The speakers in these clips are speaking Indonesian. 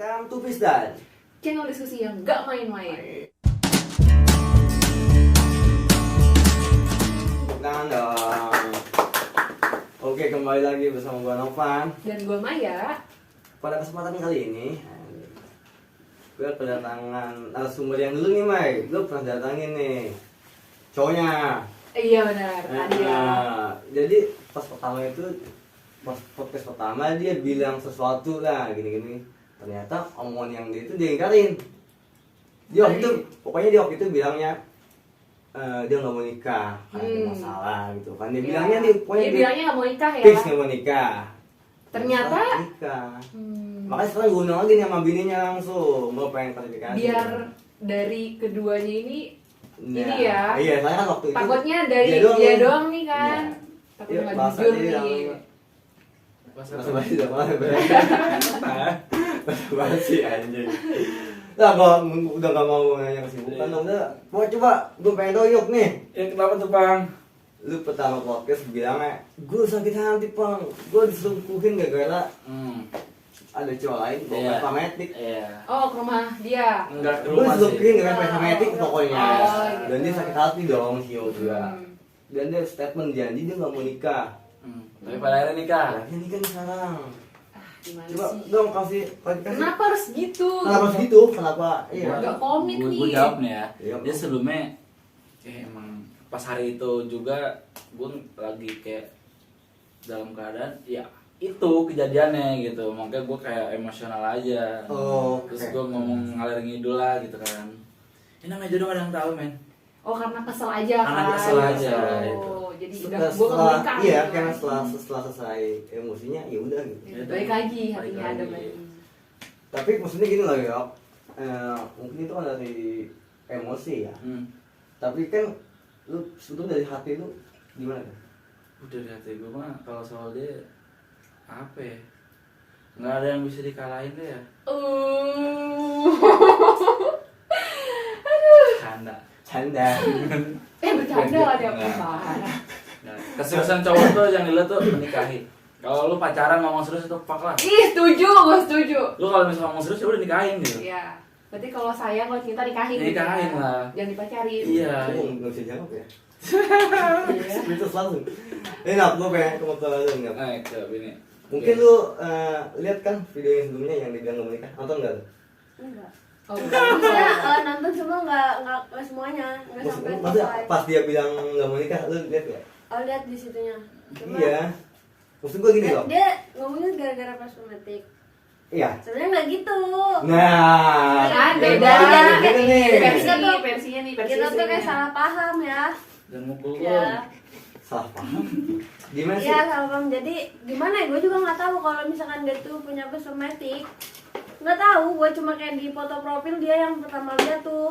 welcome to Pisdan, channel diskusi yang gak main-main. Tepuk tangan dong. Oke, kembali lagi bersama gua Novan Dan gue Maya. pada kesempatan kali ini. Gue kedatangan narasumber yang dulu nih, Mai. Lu pernah datangin nih cowoknya. Iya benar, tadi ya. Jadi pas podcast pertama dia bilang sesuatu lah gini-gini. Ternyata omongan yang dia itu dia ingkarin. Dia waktu itu, pokoknya dia waktu itu bilangnya dia nggak mau nikah karena ada masalah gitu kan. Dia bilangnya nih, pokoknya dia bilangnya nggak mau nikah ya. fix nggak mau nikah. Ternyata nikah. Makanya sekarang gue undang lagi nih sama bininya langsung. Gue pengen klarifikasi. biar dari keduanya ini ya. Iya, saya kan waktu itu takutnya dari dia doang nih kan. Takutnya Iya, nggak bahasa jujur dia nih. Bahasa basi dah, bahasa basi anjing. Nah, gua udah gak mau nanya kesibukan, udah. Mau coba, gue pengen tahu yuk nih. Ya kenapa tuh Bang? Lu pertama podcast bilangnya, gue sakit hati Pang, gue diselingkuhin gara-gara ada cowok lain, gue Iya. pematik. Iya. Oh, ke rumah dia. Enggak ke Gue rumah sih. diselingkuhin gara-gara pematik pokoknya. Oh, gitu. Dan dia sakit hati dong, Sio juga. Dan dia statement janji dia gak mau nikah. Tapi pada akhirnya nikah. Akhirnya nikah nih sekarang. Gimana Coba sih? dong kasih klarifikasi. Kenapa harus gitu? Kenapa segitu? Kenapa? Iya. Nggak komit Gue nih. jawab nih ya. Iya, Dia Bang. sebelumnya emang pas hari itu juga gue lagi kayak dalam keadaan ya itu kejadiannya gitu. Makanya gue kayak emosional aja. Oh, Terus oke. gue ngomong ngalir ngidul lah gitu kan. Ini namanya jodoh gak ada yang tahu men. Oh, karena kesel aja kan. Karena kesel aja, Oh, jadi udah gue Setelah nikah. iya gitu karena kan. setelah selesai emosinya ya udah gitu. Ya, balik lagi Balik hatinya lagi. ada lagi. Tapi maksudnya gini loh ya. Mungkin itu kan dari emosi ya. Tapi kan lu sebetulnya dari hati lu gimana kan? Udah di hati gue mah kalau soal dia apa ya? Nggak ada yang bisa dikalahin deh ya. Canda. Canda. Bercanda lah dia Nggak. apa? Nah, keseriusan cowok tuh yang dilihat tuh menikahi. Kalau lu pacaran ngomong serius itu fuck lah. Ih, gue setuju. Lu kalau misalnya ngomong serius ya udah nikahin gitu. Iya. Berarti kalau sayang, kalau cinta nikahin. gitu Nikahin ya. lah. Jangan dipacarin. Iya. Aku nggak bisa jawab ya. Iya. Itu langsung. Ini nak gue pengen ke motor lu nggak? Ke ini. Mungkin lu lihat kan video yang sebelumnya yang dibilang nggak mau nikah, nonton nggak? Enggak. Oh, Saya nonton cuma nggak semuanya, nggak sampai Maksudnya selesai. pas dia bilang nggak mau nikah, lu lihat ya? Oh lihat di situnya. Cuma, Iya. Maksud gue gini loh. dia ngomongnya gara-gara plasmatik. Iya. Sebenarnya nggak gitu. Nah, Kan beda beda. gitu nih. Versinya nih, versi Kita tuh kayak istrinya. salah paham ya. Dan mukul gua. Ya. Salah paham. Gimana sih? Iya salah paham. Jadi gimana ya? Gue juga nggak tahu kalau misalkan dia tuh punya plasmatik. Nggak tahu. Gue cuma kayak di foto profil dia yang pertama lihat tuh.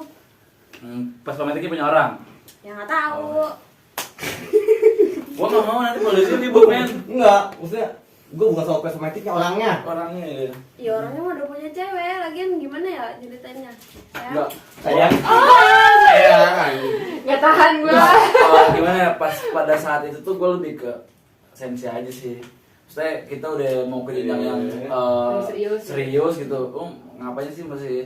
Pas pematiknya punya orang. Ya nggak tahu. Gua nggak mau nanti polisi ribut men. Enggak, maksudnya gue bukan soal kosmetiknya orangnya. Orangnya ya. Ya orangnya mah udah punya cewek. Lagian gimana ya ceritanya? Ya. Enggak. Sayang. Sayang. Nggak tahan gue. Kalau gimana ya pas pada saat itu tuh gue lebih ke sensi aja sih. Maksudnya kita udah mau ke jenjang yang Serius. serius gitu. Ngapain sih masih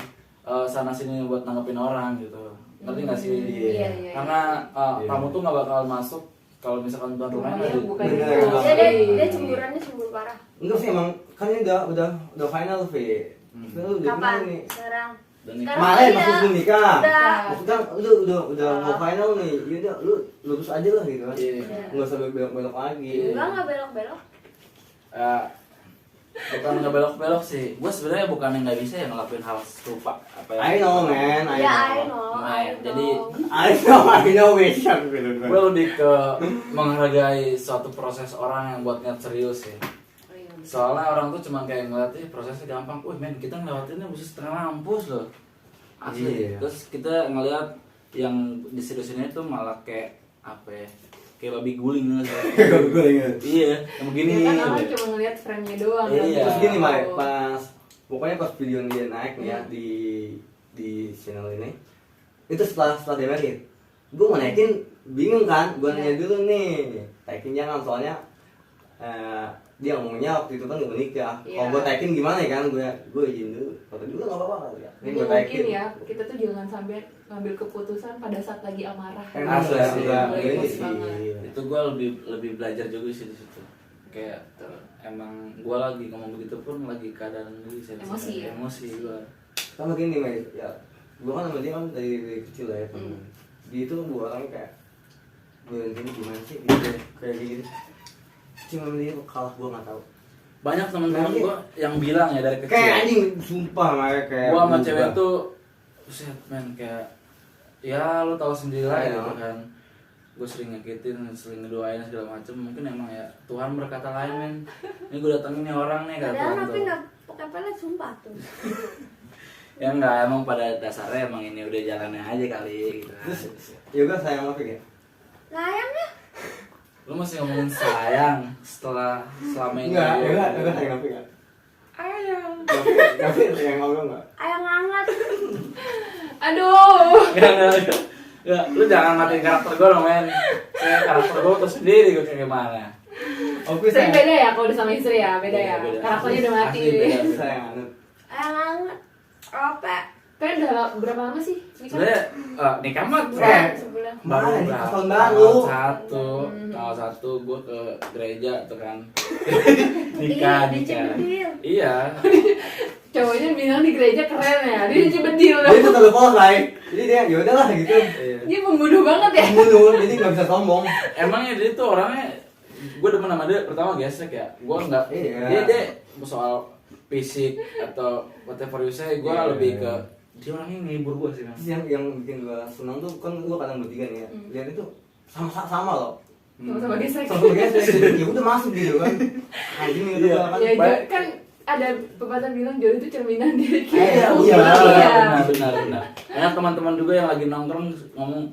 sana sini buat nanggepin orang gitu. Ngerti nggak sih? Iya. Karena Iya. kamu tuh nggak bakal masuk kalau misalkan tuan rumahnya Iya, ada- bukan Bener. gitu. Dia cemburannya cemburu parah. Enggak sih emang kan ini udah final V. Lu udah Kapan? gimana nih? Sekarang. Dan Sekarang Kemarin iya. pas sebelum nikah. Udah. Maksudnya udah mau final nih. Ya udah lu lurus aja lah gitu kan. Iya. Enggak sampai belok-belok lagi. Enggak belok-belok. Bukan nggak belok-belok sih. Gue sebenarnya bukan yang nggak bisa ya ngelakuin hal serupa apa ya. I know man, Ya I know. Jadi I know Weshan gitu kan. gue lebih ke menghargai suatu proses orang yang buat niat serius ya. Soalnya orang tuh cuma kayak ngeliat prosesnya gampang. Wih men, kita ngelewatinnya bisa setengah mampus loh. Asli. Iya. Terus kita ngeliat yang diseriusinnya itu malah kayak apa ya? Kayak babi guling gitu. Gue inget. Iya, yang begini. Iya kan orang cuma ngeliat frame-nya doang. Iya. kan. Terus gini Mai, Oh. pokoknya pas video dia naik nih ya di channel ini, itu setelah dia merit, gue mau naikin bingung kan, gue nanya dulu nih, naikin jangan soalnya dia ngomongnya waktu itu kan gak menikah. Iya. Kalau gue taikin gimana ya kan, gue izin dulu. Foto dulu nggak apa-apa kali ya. Ini Jadi gue mungkin taikin. ya kita tuh jangan sampai ngambil keputusan pada saat lagi amarah. Emang Asli enggak, sih, enggak, mulai ini emosi sih. banget. Itu gue lebih belajar juga sih di situ. Kayak emang gue lagi ngomong begitu pun lagi keadaan lagi Emosi ya? Emosi gue. Sama gini Mai, ya gue kan sama dia kan dari kecil lah ya temen. Dia itu gue orangnya kayak gue ini gimana sih gitu, kayak gitu. Cuma dia kalah gue nggak tahu. Banyak teman-teman Nanti- gue yang bilang ya dari kecil. Kayak anjing, sumpah Mai kayak. Gue sama berubah. cewek tuh, buset men kayak ya lo tahu sendiri lah Iya. gitu kan. Gue sering nyakitin, sering ngedoain segala macem. Mungkin emang ya Tuhan berkata lain men. Ini gue datengin nih orang nih kata Padahal Tuhan tapi tuh. nggak pakai pelet sumpah tuh. Ya enggak, emang pada dasarnya emang ini udah jalannya aja kali gitu. Terus Yoga sayang apa ya? Sayang ya. Lu masih ngomongin sayang selama ini. Enggak sayang apa enggak? Ayang. Tapi sayang Allah enggak? Ayang hangat. Aduh. Enggak, lu jangan matiin karakter gue dong men. Saya karakter gue tuh sendiri gue kayak gimana. Oke Saya sayang. beda ya kalau udah sama istri ya, beda Iya, ya. beda. Karakternya udah mati. Asli beda. Sayang anut. Ayang hangat. Apa? Kan udah berapa lama sih? Nikah? Sebenarnya nikah mah Sebulan. Mana nih, berapa? tahun baru. Tanggal 1 gue ke gereja tuh kan. Iya, nikah. dicibedil. Iya. Cowoknya bilang di gereja keren ya, dia cibedil. Dia itu terlalu polite. Jadi dia ya udahlah gitu. Iya. Dia pembunuh banget ya. Mundur, jadi nggak bisa sombong. Emangnya dia tuh orangnya, gue demen sama dia pertama gesek ya. Gue nggak, Iya. dia soal fisik atau whatever you say, gue Iya. lebih ke dia orangnya ngehibur gue sih man. Terus yang bikin gua senang tuh kan gua kadang bertiga nih ya. Lihat itu sama loh. Sama-sama gesek. Sama gesek. Ya udah masuk gitu kan. Anjing gitu Iya. kan. Ya Baik. kan ada pepatah bilang jodoh itu cerminan diri Iya, kita. iya. Benar. Banyak teman-teman juga yang lagi nongkrong ngomong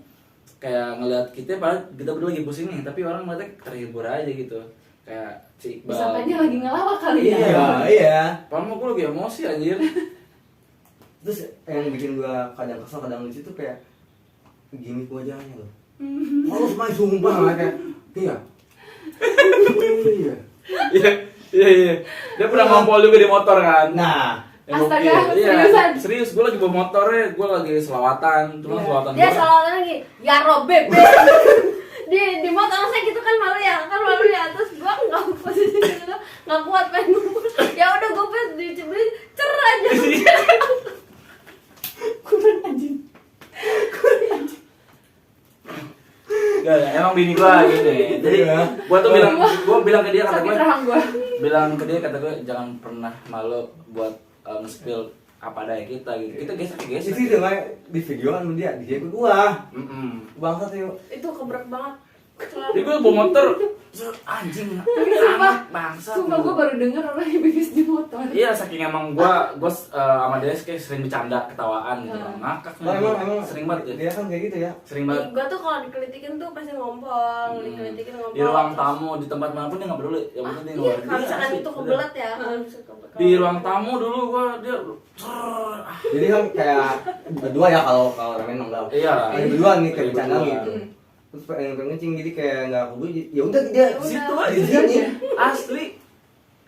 kayak ngeliat kita, padahal kita berdua lagi pusing nih, tapi orang ngeliatnya terhibur aja gitu. Kayak si Iqbal. Disangkanya lagi ngelawak kali ya. Iya. Padahal mah gue lagi emosi anjir. Terus yang bikin gua kadang kesel kadang lucu tuh kayak gimmick wajahnya loh. Harus main sumpah lah kayak iya. Iya. Iya. Dia pernah ngompol juga di motor kan. Nah, Yang Astaga, gokil. Iya, seriusan? serius, gue lagi bawa motornya, gue lagi selawatan, cuma Iya. selawatan Dia gua- selalu lagi ya robek. di motor saya gitu kan malu ya terus gua nggak posisi gitu nggak kuat pengen ngumpul ya udah gue pas dicibulin cer aja Kurang anjing. Gak, emang bini gue gini. Jadi Iya. gue bilang ke dia, kata Sakit gue, rahang gua. bilang ke dia, kata gue jangan pernah malu buat nge-spill apa daya kita gitu. Kita gesek. itu mah di video kan dia ke gua. Bangsat yuk. itu kebrek banget. Jadi gue bawa motor, anjing, Tapi sumpah, bangsa. sumpah gue baru denger orang yang bibis di motor. Iya, saking emang gue sama dia kayak sering bercanda, ketawaan gitu, ngakak. Nah, emang sering banget ya. Dia kan kayak gitu ya. Sering banget. Gue tuh kalau dikelitikin tuh pasti ngompol, dikelitikin ngompol. Di ruang tamu, di tempat manapun dia nggak peduli. Yang penting dia Iya, ngeluarin. kalau misalkan asli, itu bener. kebelet ya, kalau misalkan kebelet. Di ruang tamu dulu gua dia Jadi kan kayak berdua ya kalau ramen nongkrong. Iya. Ada berdua nih kayak bercanda Berdua. gitu. Terus pengen kencing jadi kayak nggak kudu. Ya udah dia udah. situ di aja sini. asli.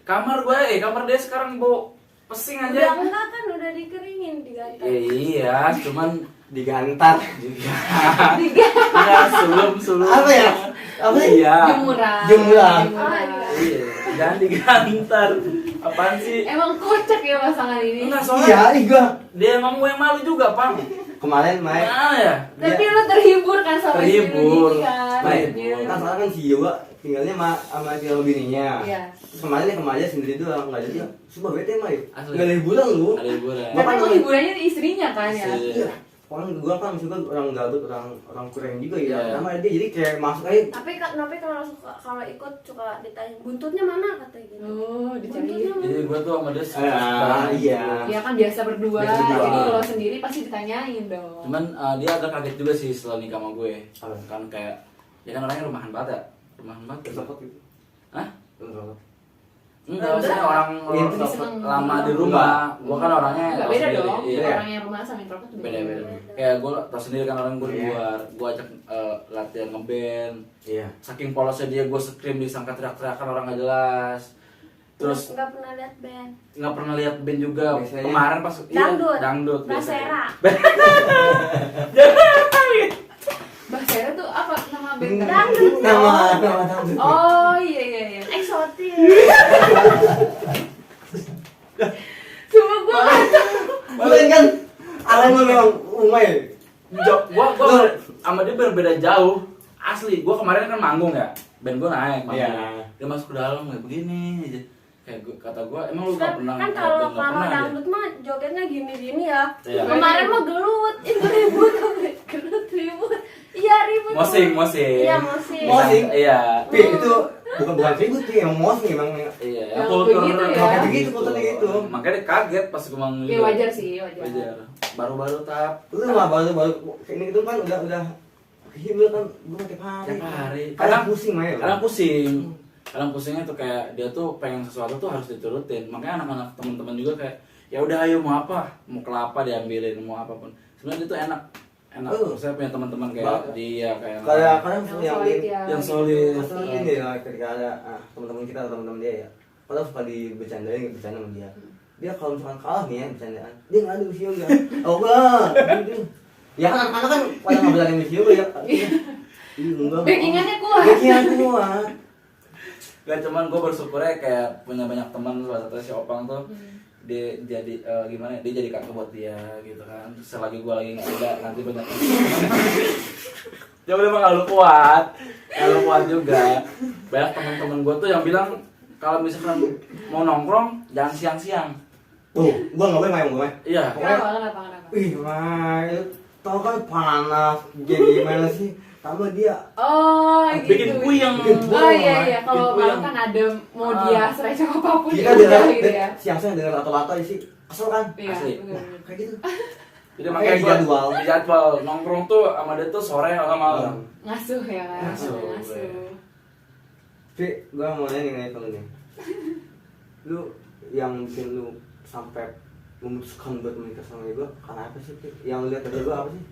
Kamar gue, kamar dia sekarang bau pesing Udah aja. enggak kan udah dikeringin diganti. Iya, cuman Digantar. iya sebelum Apa ya? Apa sih? Iya. Jemuran. Iya, jangan digantar. Apaan sih? Emang kocak ya pasangan ini. Enggak, Iya, soalnya iya. dia emang gue yang malu juga, Pang. Kemarin Mai. Mana ya? Tapi lo terhibur kan sama istri lo Terhibur. gini kan. Baik. Iya. Kan soalnya kan si Yoga tinggalnya sama si bininya. Iya. Terus kemarin dia kemarin sendiri doang nggak jadi. Sumpah bete Mai. Asli. Nggak ada hiburan lu. Ada hiburan. Tapi emang hiburannya istrinya kan ya. Iya. Orang gua kan suka orang Garut, orang kurang juga ya. Iya. Sama dia jadi kayak masuk aja. Tapi kalau ikut suka ditanya buntutnya mana katanya gitu. Oh, dicari. Buntutnya mana? Jadi gue tuh sama dia Iya. Ya kan biasa berdua. Biasa berdua. Jadi kalau sendiri pasti ditanyain dong. Cuman dia agak kaget juga sih setelah nikah sama gue. Apa? Kan kayak dia kan orangnya rumahan banget ya. Rumahan banget. Terus apa gitu? Hah? Terus apa? Enggak, maksudnya orang Itu seneng lama di di rumah. Gua kan orangnya Enggak tahu beda sendiri. dong. Iya. Orang yang rumah sama introvert tuh Beda. Kayak gua tau sendiri kan orang gua di Iya. luar. Gua ajak latihan ngeband. Iya. Saking polosnya dia, gua scream disangka teriak-teriakan orang nggak jelas. Terus nggak pernah lihat band. nggak pernah lihat band juga. Biasanya Kemarin pas Dangdut. biasanya. Brasera. Basera tuh apa nama band? Dangdut. Nama dangdut. Oh iya. Eksotis. Cuma gua Bukan kan arah lu memang umai. Gua sama dia berbeda jauh. Asli, gua kemarin kan manggung ya. Band gua naik manggung. Iya. Dia masuk ke dalam kayak begini aja. Kayak kata gua, emang lu gak pernah Kan lihat kalau band? Nggak pernah dia. dangdut mah jogetnya gini-gini ya. Iya. Kemarin mah gelut, itu ribut. Gelut ribut. Iya ribut. Mosing. Iya mosing. Mosing. Iya. Tapi itu bukan ribut sih, emang mosing emang. Iya, Yang kultur begitu ya. Kayak begitu, kulturnya gitu. Makanya dia kaget pas gua ngeliat. ya wajar sih, wajar. Baru-baru tap. Lu mah baru ini itu kan udah hibur kan gua tiap hari. Tiap hari. Kadang pusing mah ya. Kadang pusing. Kadang pusingnya tuh kayak dia tuh pengen sesuatu tuh harus diturutin. Makanya anak-anak teman-teman juga kayak ya udah ayo mau apa? Mau kelapa diambilin, mau apapun. Sebenarnya itu enak. Saya punya teman-teman kayak dia kayak Kadang Yang yang solid ya. yang solid. Maksudnya ini ya ketika ada teman-teman kita atau teman-teman dia ya, kadang suka bercanda sama dia. Dia kalau misalkan kalah nih ya bercandaan, dia nggak ada usia ya. Oh enggak. Ya kan anak-anak kan pada nggak berani usia ya. Enggak. Backingannya kuat. Backingan kuat. Gak cuman gue bersyukurnya kayak punya banyak teman, salah satu si Opang tuh dia jadi gimana? Dia jadi kakak buat dia gitu kan. Terus selagi gue lagi nggak ada nanti banyak dia memang kalau kuat juga. Banyak teman-teman gue tuh yang bilang kalau misalkan mau nongkrong jangan siang-siang. Gua nggak boleh main gue. Iya. Kenapa? Wih, main. Tau kan panas, jadi gimana sih? Tambah dia. Oh, gitu. Bikin puyeng. Oh iya, kalau Bikin malam puyeng. kan ada mau dia sereceh apapun Kita ya dengar udah gitu ya. siang-siang dengar lato-lato sih. Kesel kan? Iya, Asli. bener-bener. Kayak gitu. Jadi Makanya makanya gue jadwal. di jadwal nongkrong tuh sama dia tuh sore atau malam. Ngasuh ya kan. Ngasuh. Tapi gua mau nanya ke lu nih. Lu yang bikin lu sampai memutuskan buat menikah sama gua karena apa sih? Pi? Yang lu lihat dari gua apa sih?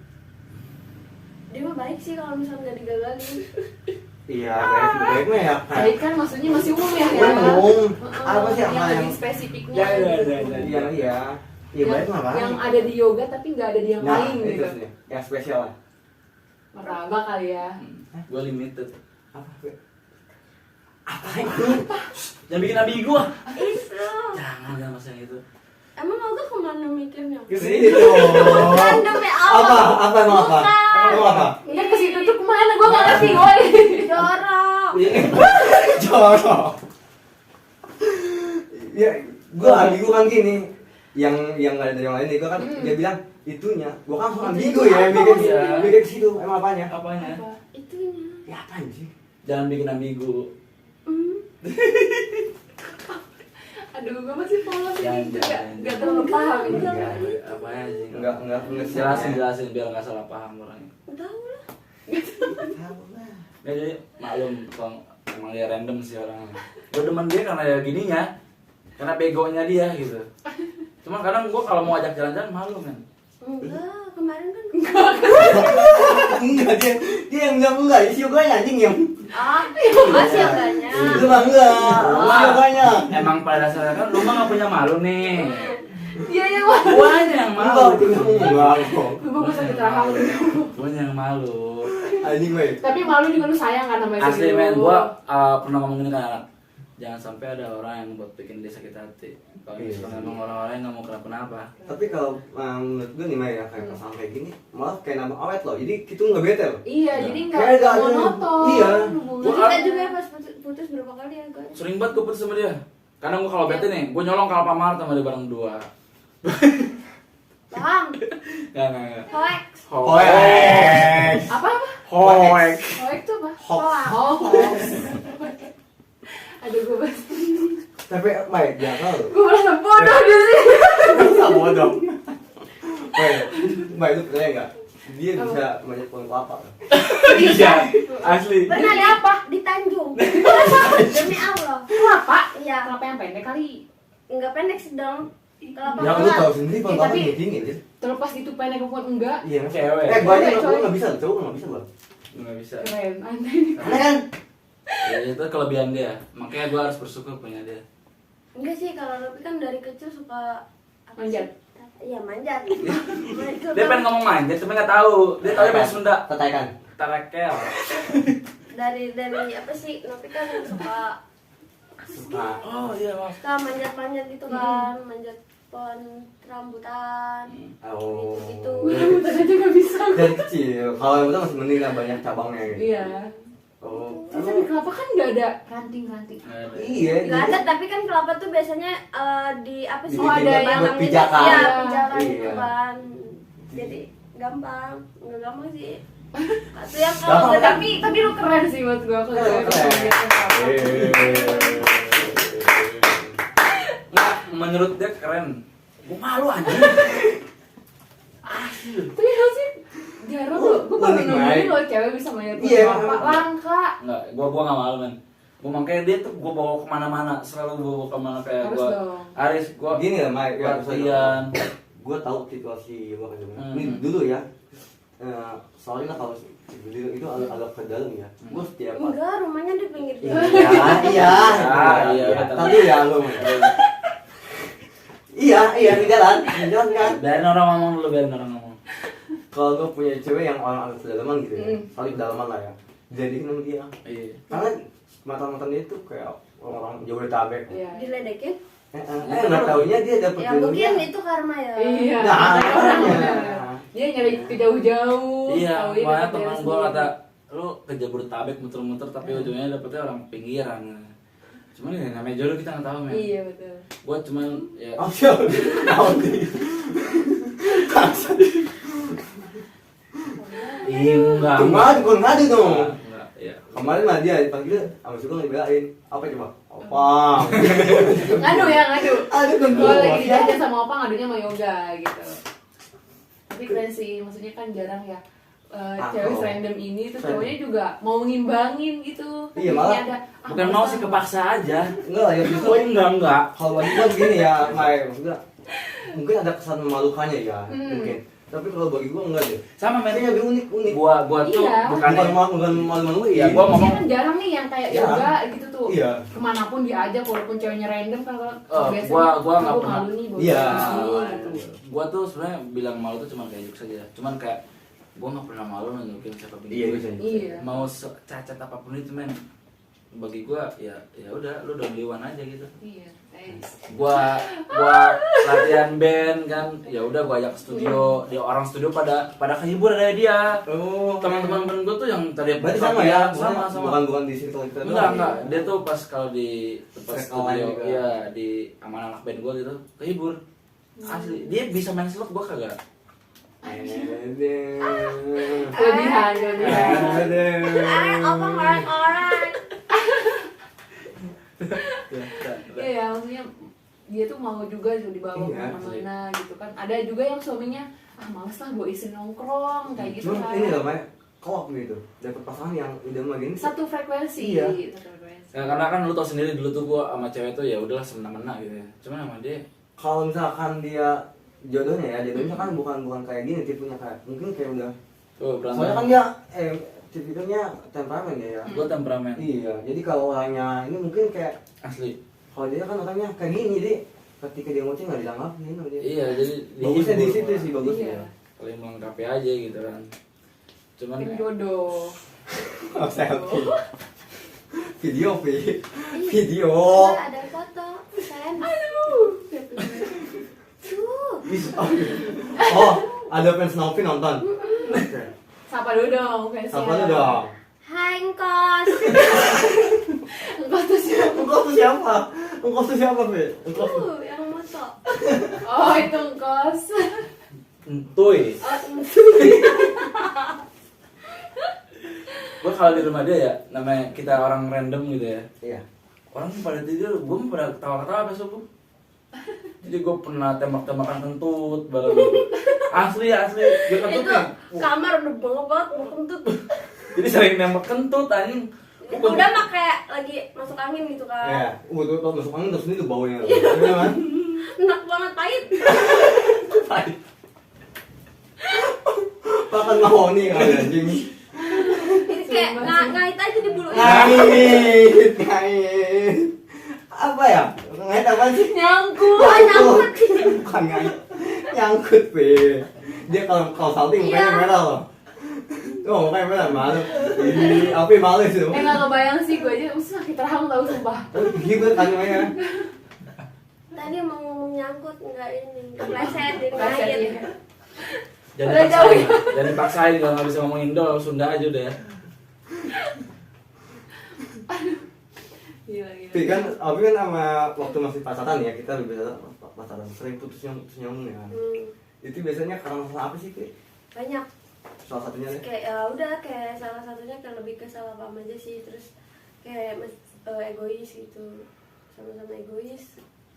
Dia mah baik sih kalau misalnya nggak digagalin. Iya, baik mah ya. Baik kan maksudnya masih umum ya. Umum. Heeh. Apa sih yang apa yang lebih spesifiknya? Ya, ya, gitu. ya, ya. Iya, iya. Iya, baik mah baik. Yang ada di yoga tapi nggak ada di yang Nah, lain itu gitu. sih. Yang spesial lah. Martabak kali ya. Gue limited. Apa? Pi? Apa itu? Jangan bikin ambigu ah. Itu. Jangan mas yang itu. Emang Olga kemana mikirnya? Ke situ. Bukan demi Allah. Apa emang apa? Emang apa? Enggak ke situ tuh kemana? Gua nggak ngerti, woi. Jorok. Jorok. Ya, gua ambigu kan gini. Yang nggak ada dari yang lain nih, gua kan dia bilang itunya. Gua kan langsung ambigu ya, mikir ke situ. Emang apanya? Apanya? Apa? Itunya. Ya apaan sih? Jangan bikin ambigu. Aduh, gua masih polos Jangan, ini jangan. nggak terlalu paham ini. Enggak. Apanya sih? Enggak Jelasin biar nggak salah paham orangnya. Tahu lah. Nggak, jadi maklum kalau emang dia random sih orangnya. Gue demen dia karena ya gininya, karena begonya dia gitu. Cuma kadang gue kalau mau ajak jalan-jalan malu men. Enggak, kemarin kan. Enggak, dia yang bilang enggak, isi gua anjing yang. Ah, masih enggaknya. Itu mah enggak. Isi gua. Emang pada dasarnya kan lu mah nggak punya malu nih. Iya yang mana? Guanya yang malu. Enggak kok. Gua mau sakit rahang dulu. Guanya yang malu. Anjing weh. Tapi malu juga lu sayang kan sama istri Asli lu. men, gue pernah ngomong gini kan anak. Jangan sampai ada orang yang buat bikin dia sakit hati. Kalau Iya. misalnya emang orang-orang yang nggak mau kenapa-napa. Tapi kalau menurut gue nih Maya, kayak pasangan kayak gini malah kayak nambah awet loh. Jadi kita nggak bete loh. Iya, jadi Kayak nggak nggak ada- monoton. iya. hubungan. Gua- Kita juga pas putus berapa kali ya, guys? Sering banget gue putus sama dia. Karena gue kalau bete nih, gue nyolong ke Alfamart sama dia bareng berdua. Bang, Nggak. hoek. Hoek. Apa? Hoek. Hoek tuh apa? Hoax. Oh, hoax. Aduh, gue bahas. Tapi Maya, jangan tahu. Gue merasa bodoh di sini. Bisa bodoh. Maya itu percaya nggak? Dia bisa banyak pohon kelapa. Iya, asli. Pernah di apa? Di Tanjung. Demi Allah. Kenapa? Iya. Kelapa yang pendek kali. Enggak pendek sih dong. Kelapa Yang lu pelat. tahu sendiri Ya, bapaknya tapi- dingin ya. Terlepas itu pendek maupun enggak, Iya, Cewek. gua aja Cewek, coy. nggak bisa, cowok nggak bisa gua. Nggak bisa. keren. Aneh. Karena kan Ya, itu kelebihan dia. Makanya gue harus bersyukur punya dia. Enggak sih, kalau Robi kan dari kecil suka apa sih? Manjat. Iya, manjat. Dia pengen ngomong manjat, tapi nggak tahu. Dia tahu bahasa Sunda. tetaikan. Tarekel. dari apa sih? Robi kan suka Nah, Oh iya mas. suka manjat-manjat gitu kan, manjat pohon rambutan. oh. Gitu-gitu. Rambutan aja nggak bisa. Dari kecil, kalau yang masih mending lah banyak cabangnya gitu. Iya. Oh, Tapi kelapa kan nggak ada ranting-ranting. iya. Enggak ada, tapi kan kelapa tuh biasanya di apa sih? Oh, ada yang buat pijakan. Iya, pijakan Iya. gitu kan. Jadi gampang, enggak gampang sih. Atau yang Gampang, kalau kan? Tapi lu keren sih buat gua kalau Keren, cewek bisa keren. manjat kelapa. Nggak, menurut dia keren. Gue malu anjing. Asli. Tapi sih jarang loh. Gua baru Unik, nemuin Mai. loh cewek bisa manjat Iya, kelapa. emang. Langka. Nggak, gue nggak malu men. Gue makanya dia tuh gue bawa kemana-mana, selalu gue bawa kemana kayak Harus gue. dong. Aris gue. Gini lah, Mike. Ya, Latihan. Gue tahu situasi gua kan. Hmm. Ini dulu ya. Soalnya kalau itu agak ke dalam ya. Gue setiap pas. enggak, rumahnya di pinggir Iya, jalan. iya. Iya, betul. Tapi ya lu. Iya, di jalan kan. Biarin orang ngomong dulu, biarin orang ngomong. Kalau gue punya cewek yang orang agak kedalaman gitu ya, Mm. saling kedalaman lah ya, jadiin sama dia. Iya. Karena mata-mata dia tuh kayak orang Jabodetabek. Iya. Diledekin. Nggak taunya dia dapet Ya mungkin itu karma ya. Iya. Nah, Makanya orangnya. makanya. Dia nyari ke jauh-jauh. Iya, taunya makanya dapet teman daerah gue sendiri. kata, lu ke Jabodetabek muter-muter tapi ujungnya dapetnya orang pinggiran. Cuman ya namanya jodoh kita nggak tahu men. Iya betul. Gue cuman ya. Oh siap, Iya enggak. cuma gue ngadu dong. Enggak, iya. Kemarin mah dia dipanggil, sama suka ngebelain. Apa coba? Apa? Ngadu ya ngadu. Aduh kan Gue lagi jajan sama opa ngadunya sama yoga gitu. Tapi keren sih, maksudnya kan jarang ya. Cewek random ini tuh cowoknya juga mau ngimbangin gitu. Iya, Tapi malah. ada, Bukan mau sih kepaksa aja. Enggak lah ya justru. Oh enggak. Kalau bagi gue gini ya, Mai, maksudnya mungkin ada kesan memalukannya ya, mungkin. Tapi kalau bagi gue enggak deh. Sama men. Kayaknya lebih unik. Gua tuh Iya. bukan bukan malu-malu Iya, ya. gua Maksudnya ngomong. kan jarang nih yang kayak Iya. yoga gitu tuh. Iya. Kemanapun diajak walaupun ceweknya random kan kalau Oh, biasanya gua nggak aku pernah. malu nih bawa Iya. sini, gitu. Gua tuh sebenarnya bilang malu tuh cuma kayak jokes aja. Cuman kayak gua nggak pernah malu nunjukin siapa bini Iya, gua. bisa. Iya. Mau cacat apapun itu men. Bagi gua ya udah lu don't be one aja gitu. Iya. Gua latihan band kan, ya udah gua ajak ke studio, dia orang studio pada kehibur ada dia. Oh, Teman-teman band gua tuh yang tadi berarti sama ya, sama. bukan di circle kita Enggak. Dia tuh pas kalau di tempat Circle lain studio, juga. iya di sama anak band gua gitu, kehibur. Asli, dia bisa main slot gua kagak. Kelebihan. Orang-orang. Iya ya, maksudnya dia tuh mau juga tuh dibawa Iya, kemana-mana gitu kan. Ada juga yang suaminya males lah bawa istri nongkrong kayak gitu Cuma kan. ini loh, Mai, kok gitu. Dapat pasangan yang udah mah gini. Satu frekuensi. Iya. Satu frekuensi. Ya, karena kan lu tau sendiri dulu tuh gua sama cewek tuh ya udahlah semena-mena gitu ya. Cuman sama dia Kalau misalkan dia jodohnya kan bukan kayak gini tipenya kayak mungkin kayak udah. tuh berantem. Soalnya kan dia tipenya temperamen ya. Gua temperamen. Iya, jadi kalau orangnya ini mungkin kayak Asli. kalau dia kan orangnya kayak gini, jadi ketika dia ngoceh nggak ditanggapin sama dia. Iya, jadi Bagusnya di dihibur situ malah. sih bagusnya. Iya. Paling melengkapi aja gitu kan. Cuman Tim jodoh. Oh, selfie. Video. Enggak ada foto. Sen. Tuh. Oh, ada fans Novi nonton. Sapa dulu dong fansnya. Apa tuh dong? Hai Engkos. Engkau tuh siapa? Engkau tuh siapa, Be? Engkau tuh. Yang moto. Oh itu engkos. entuy. Oh, Gua kalau di rumah dia ya, namanya kita orang random gitu ya. Iya. Orang pada tidur, gua mah pada ketawa-ketawa sampai subuh. Jadi gua pernah tembak-tembakan kentut bareng. Asli. Dia itu kentutnya. kamar udah banget mau kentut. Jadi sering nembak kentut anjing. Itu udah mah kayak lagi masuk angin gitu kan. Ya, tuh kalau masuk angin terus ini tuh baunya. Iya kan? Enak banget pahit. Makan mahoni kali anjing. Kayak ngait aja di bulu. Ngait. Apa ya? Ngait apa sih? Nyangkut. Bukan ngait. Nyangkut, Be. Dia kalau salting mukanya merah loh. Tuh mukanya merah malu. Ih, apa malu sih? Nggak kebayang sih gue aja, mesti sakit rahang tau sumpah. Gitu kan mukanya. Tadi mau ngomong nyangkut enggak ini. Kepleset di Pleset, ngait. iya. Jangan Udah jauh dipaksain, ya. jangan dipaksain kalau nggak bisa ngomong Indo, Sunda aja udah. Gila. Tapi kan sama waktu masih pacaran ya, kita lebih biasa pacaran sering putus nyambung ya. Itu biasanya karena masalah apa sih, Ki? Banyak. Salah satunya deh. Kayak ya udah kayak salah satunya kayak lebih ke salah paham aja sih, terus kayak egois gitu. Sama-sama egois.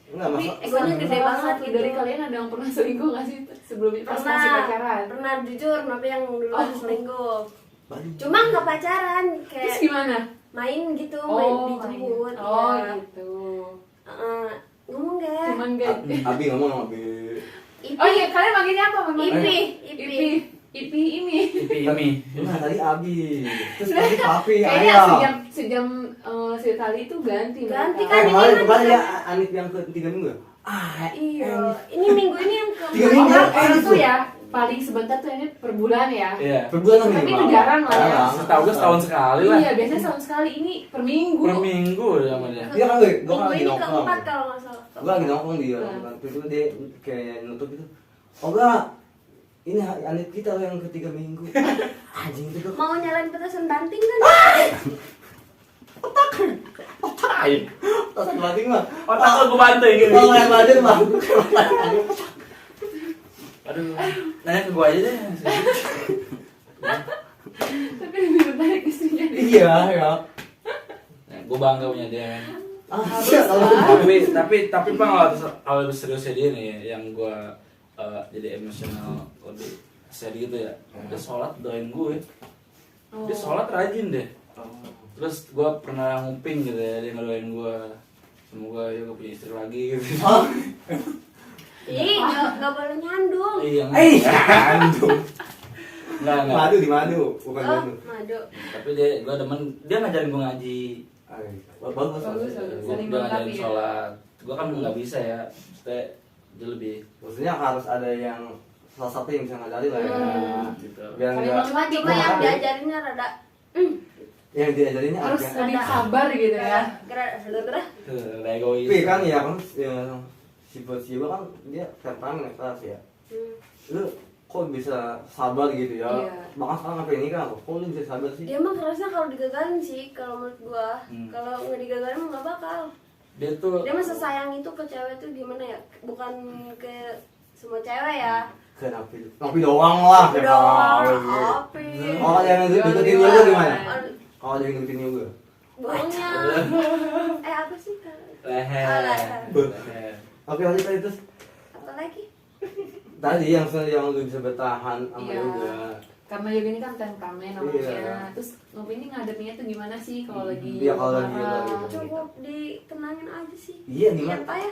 Enggak Tapi masa. egonya gede Salah banget satu gitu. dari kalian ada yang pernah selingkuh nggak sih sebelumnya pas masih pacaran? Pernah jujur, tapi yang dulu Oh. selingkuh. Baru. Cuma nggak pacaran, Terus kayak gimana? main gitu, main dijemput. Oh ya. gitu. Ngomong gak? Cuman gak. Abi ngomong sama Abi. Ipi. Oh iya, kalian manggilnya apa memang? Ipi. Ipi ini. Imi. Nah tadi Abi. Terus tadi Papi, Kayaknya ayam. sejam si Tali itu ganti. Ganti mereka. kan? Kemarin ya Anif yang ke 3 minggu ya? Iya. Ini minggu ini yang ke. 3 minggu. Orang tuh ya paling sebentar tuh ini per bulan ya. Iya. Per bulan Tapi itu jarang lah ya. Setahu gue setahun sekali lah. Iya, biasanya setahun sekali, ini per minggu. Per minggu namanya. Iya kan gue Minggu lagi ini nongkrong. keempat kalau nggak salah. Gue lagi nongkrong di terus dia kayak nutup gitu. Oh enggak, ini Anif kita yang ke 3 minggu. Anjing itu tuh. Mau nyalain petasan banting kan? Otak. Tas bating mah. Otak lo gue bantu ya gini. Kalau yang badan mah. Aduh, nanya ke gue aja deh. Tapi lebih tertarik istrinya. Iya, ya. Gue bangga punya dia men. Iya, kalau Tapi Bang, kalau lebih seriusnya dia nih yang gue jadi emosional lebih serius gitu ya. Dia sholat doain gue. Dia sholat rajin deh. Terus gue pernah nguping gitu ya, dia ngedoain gue. Semoga ya gue punya istri lagi gitu. Ih, nggak boleh nyandung. Iya, Antum. enggak. Madu di madu, bukan Oh, madu. madu. Tapi gue demen, dia ngajarin gue ngaji. Bagus. Bagus. Saling Dia ngajarin melengkapi ya. sholat. Gue kan nggak bisa ya, maksudnya dia lebih Maksudnya harus ada yang salah satu yang bisa ngajarin lah ya. gitu. Biar Saling enggak Cuma yang diajarinnya rada. yang diajarinnya Harus agak. lebih sabar gitu ya. Gerah. Egois. Tapi kan ya kan si Siba kan dia temperamen keras ya. Lu kok bisa sabar gitu ya? Iya. Bahkan sekarang sampai ini kan, kok lu bisa sabar sih? Dia mah kerasnya kalau digagalin sih, kalau menurut gua. Kalau nggak digagalin mah nggak bakal. Dia tuh Dia mah sesayang itu ke cewek tuh gimana ya? Bukan ke semua cewek ya. Kenapa? Ngopi doang lah. Udah Kalau api. kalau yang deketin juga gimana? Kalau yang deketin juga. Bohongnya. Apa sih? leher. Leher. Oke lanjut tadi terus. Apa lagi? Tadi yang lu bisa bertahan sama Iya. yoga. Karena yoga ini kan temperamen Iya. orangnya. Terus ngopi ini ngadepinnya tuh gimana sih kalau lagi Iya, kalau lagi marah? gitu. Cukup ditenangin aja sih. Iya Iya gimana? Pak ya.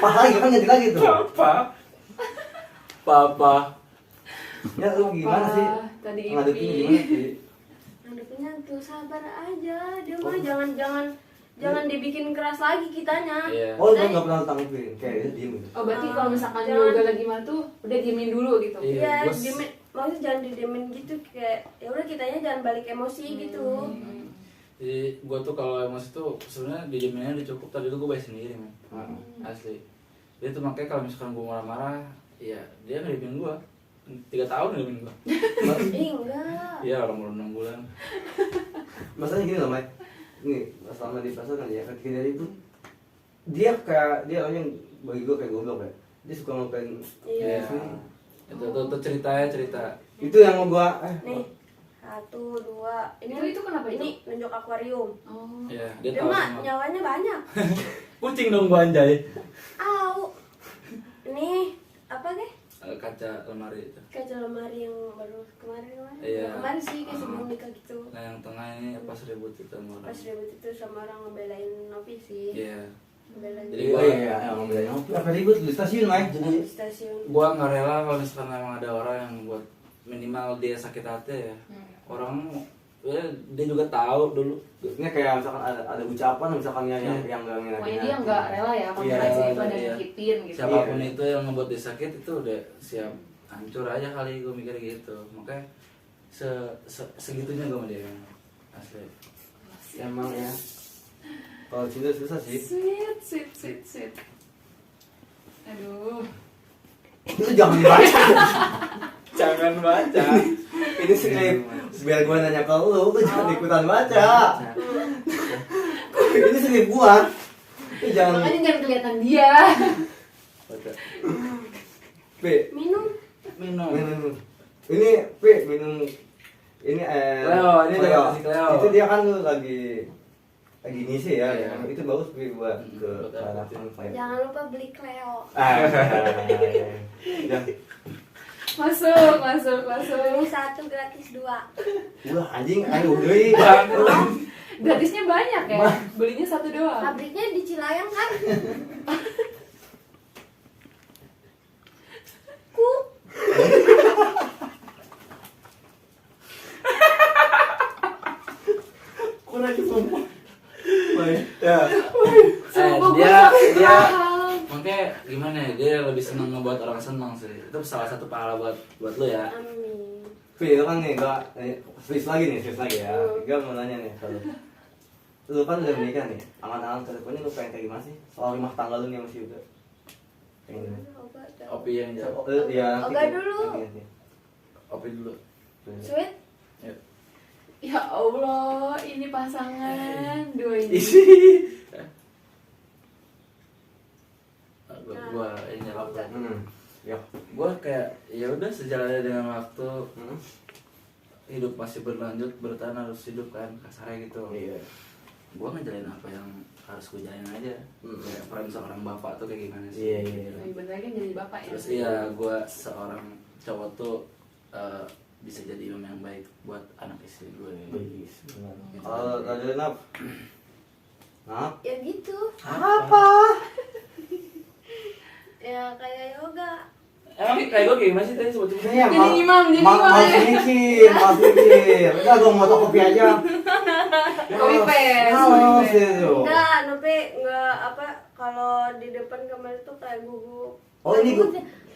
Pas lagi kan ganti lagi tuh. Papa. Ya lu gimana sih? Tadi Ngadepinnya Ipi. gimana sih? Ngadepinnya tuh sabar aja. Dia mah jangan dibikin keras lagi kitanya. Iya. Oh lu nggak pernah tanggepin, kayak dia diem gitu. Oh berarti kalau misalkan Jangan. yoga lagi mah tuh udah diemin dulu gitu. Iya. Iya, gua- diemin, maksudnya jangan didiemin gitu kayak ya udah kitanya jangan balik emosi gitu. Jadi gue tuh kalau emosi tuh sebenarnya didieminnya udah cukup. Tadi tuh gue baik sendiri men. Asli. Dia tuh makanya kalau misalkan gue marah-marah, ya dia ngediemin gue. 3 tahun ngediemin gue. Enggak. Iya orang baru 6 bulan. Masalahnya gini loh, Mai. Nih, selama di pasar kan ya, ketika dia itu dia kayak dia orangnya bagi gue kayak goblok ya. Dia suka ngapain Iya. Itu ceritanya cerita. itu yang mau gua Nih. 1, 2. Itu kenapa itu? Ini nunjuk akuarium. Oh. Iya, dia Dia tahu mah semua. nyawanya banyak. Kucing dong gua anjay. Au. Nih, apa deh? kaca lemari itu. Kaca lemari yang baru kemarin. Iya. Kemarin sih kayak sebelum nikah gitu. Nah yang tengah ini pas ribut itu sama orang. Pas ribut itu sama orang ngebelain Novi sih. Iya. Ngebelain Jadi Oh iya, yang bilang apa ribut di stasiun, Mai. di stasiun. Gua nggak rela kalau misalkan memang ada orang yang buat minimal dia sakit hati ya. Orang ya dia juga tahu dulu. Ini kayak misalkan ada ucapan misalkan yang enggak Pokoknya dia nggak rela ya Iya, konsekuensi itu ada iya. nyakitin gitu. Siapapun Iya. itu yang ngebuat dia sakit itu udah siap hancur aja kali gue mikir gitu. Makanya segitunya gue sama dia asli. Emang ya. Kalau cinta susah sih. Sweet. Aduh. Itu jangan dibaca. Jangan baca. Ini skrip. Biar gua nanya ke lu jangan ikutan baca. Ini skrip gua. Lu jangan. Makanya jangan kelihatan dia. Baca. P. Minum. Minum. Minum. Ini P minum. Ini Cleo, ini Cleo. kasih Cleo. Itu dia kan lu lagi ngisi ya. Itu bagus P buat ke Buat anak apa? file. Jangan lupa beli Cleo. Ya. Masuk. Beli 1 gratis 2. Wah anjing, ayo deui. Gratisnya banyak ya. Belinya 1 doang. Pabriknya di Cilayang kan? Kok lagi sumpah. Ya. Sumpah, dia gua sakit dia paham. makanya gimana ya, dia lebih seneng ngebuat orang seneng sih. Itu salah satu pahala buat lu ya. Amin. Pi, itu kan nih, Swiss lagi ya. Gak mau nanya nih, kalau lu kan udah menikah nih, angan-angan ke depannya lu pengen kayak gimana sih? Soal rumah tangga lu nih masih juga. Pengen gimana? Opi yang jawab. Iya, Oga dulu. Opi dulu. Sweet. Ya Allah, ini pasangan dua ini. Gua ini jawab. Ya. Gua kayak ya udah sejalan dengan waktu, Hmm. hidup masih berlanjut, bertahan harus hidup kan, kasarnya gitu. Iya. Gua ngejalin apa yang harus gue jalin aja. Kayak peran seorang bapak tuh kayak gimana sih? Iya. Nah, bentar lagi kan jadi bapak ya. Terus iya, gue seorang cowok tuh bisa jadi imam yang baik buat anak istri gue. Bagus. Kalau ada nap. Nap. Ya gitu. Apa? Ya kayak yoga. Emang kayak gue kayak gimana sih tadi sebetulnya? Iya, Jadi imam. Mas mikir. Udah gua mau fotokopi aja. Copy paste. Halo, itu. Enggak, tapi enggak apa kalau di depan kamera tuh kayak gugup. Oh, ini gua.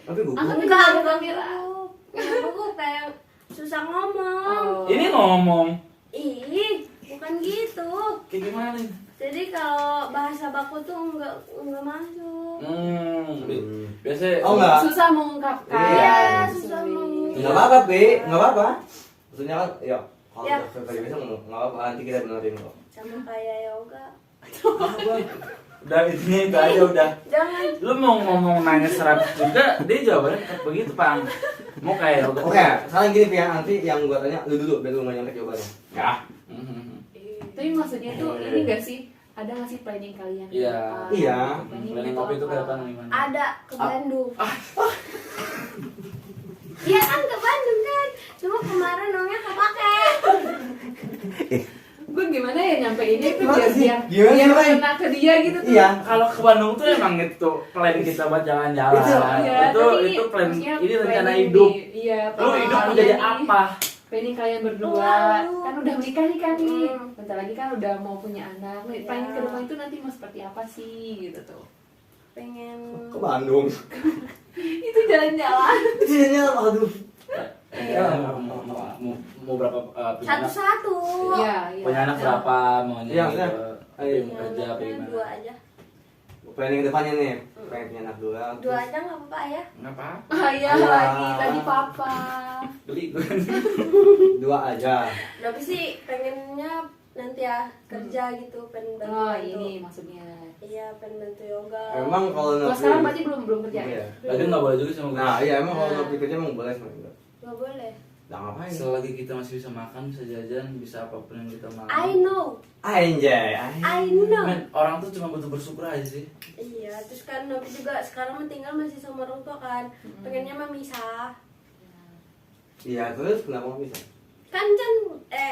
Tapi gua. Angkat Enggak, Bukan bukan kamera. gugup. Yang gugup kayak susah ngomong. Oh. Ini ngomong Ih, bukan gitu. kayak gimana nih? Jadi kalau bahasa baku tuh enggak masuk. Biasa. Oh, enggak. Susah mengungkapkan. Iya, susah Sorry. mengungkapkan. Enggak apa-apa, Pi. Enggak apa-apa. Maksudnya kan, ya kalau Ya. udah kayak biasa ngomong, enggak apa-apa, nanti kita benerin kok. Sama kayak yoga. Udah intinya itu aja udah. Jangan. Lu mau ngomong nanya serat juga, dia jawabannya tetap begitu, Pang. Mau kayak Oke, sekarang gini Pi, nanti yang gua tanya lu dulu biar lu enggak nyontek jawabannya. Ya. Tapi maksudnya tuh ini gak sih? Ada gak sih planning kalian? ke Iya. depan? Iya. Planning kopi itu ke depan gimana? Ada ke Bandung. Iya kan ke Bandung kan. Cuma kemarin namanya kepake. Gue gimana ya nyampe ini tuh Gimana biar sih? biar Gimana biar sih, Ray? kena ke dia gitu tuh. Iya. Kalau ke Bandung tuh emang itu plan kita buat jalan-jalan. Iya, itu tapi itu plan maksudnya ini rencana planning hidup. Iya, Lu planning hidup mau kalian jadi nih. apa? Planning kalian berdua Waduh. kan udah menikah nih kan nih. Hmm. Bentar lagi kan udah mau punya anak. Nih, Iya. planning ke depan itu nanti mau seperti apa sih gitu tuh. Pengen Ke Bandung. Itu jalan-jalan. Isinya aduh. Mau berapa punya anak? satu-satu. Iya, iya. Punya anak berapa maunya? Iya, gitu. maksudnya, Tapi ayo. mau kerja apa Anaknya gimana? 2 aja. Planning ke depannya nih, pengen punya anak dua. 2 aja enggak apa-apa ya. Enggak apa? Ah, iya Iya. lagi tadi papa. Beli gue. Dua aja. Tapi sih pengennya nanti ya kerja gitu, pengen bantu. Oh, ini maksudnya. Iya, pengen bantu yoga. Emang kalau Kalau Nopri- sekarang berarti belum kerja ya? Iya. Lagi enggak boleh juga sama gue. Nah, iya emang kalau Nopri kerja emang boleh sama enggak? Nggak boleh. Udah ngapain? Selagi kita masih bisa makan, bisa jajan, bisa apapun yang kita mau. I know. Anjay. I know. Men, orang tuh cuma butuh bersyukur aja sih. Iya, terus kan Novi juga sekarang mah tinggal masih sama orang tua kan. Pengennya mah misah. Iya, terus kenapa nggak bisa? Kan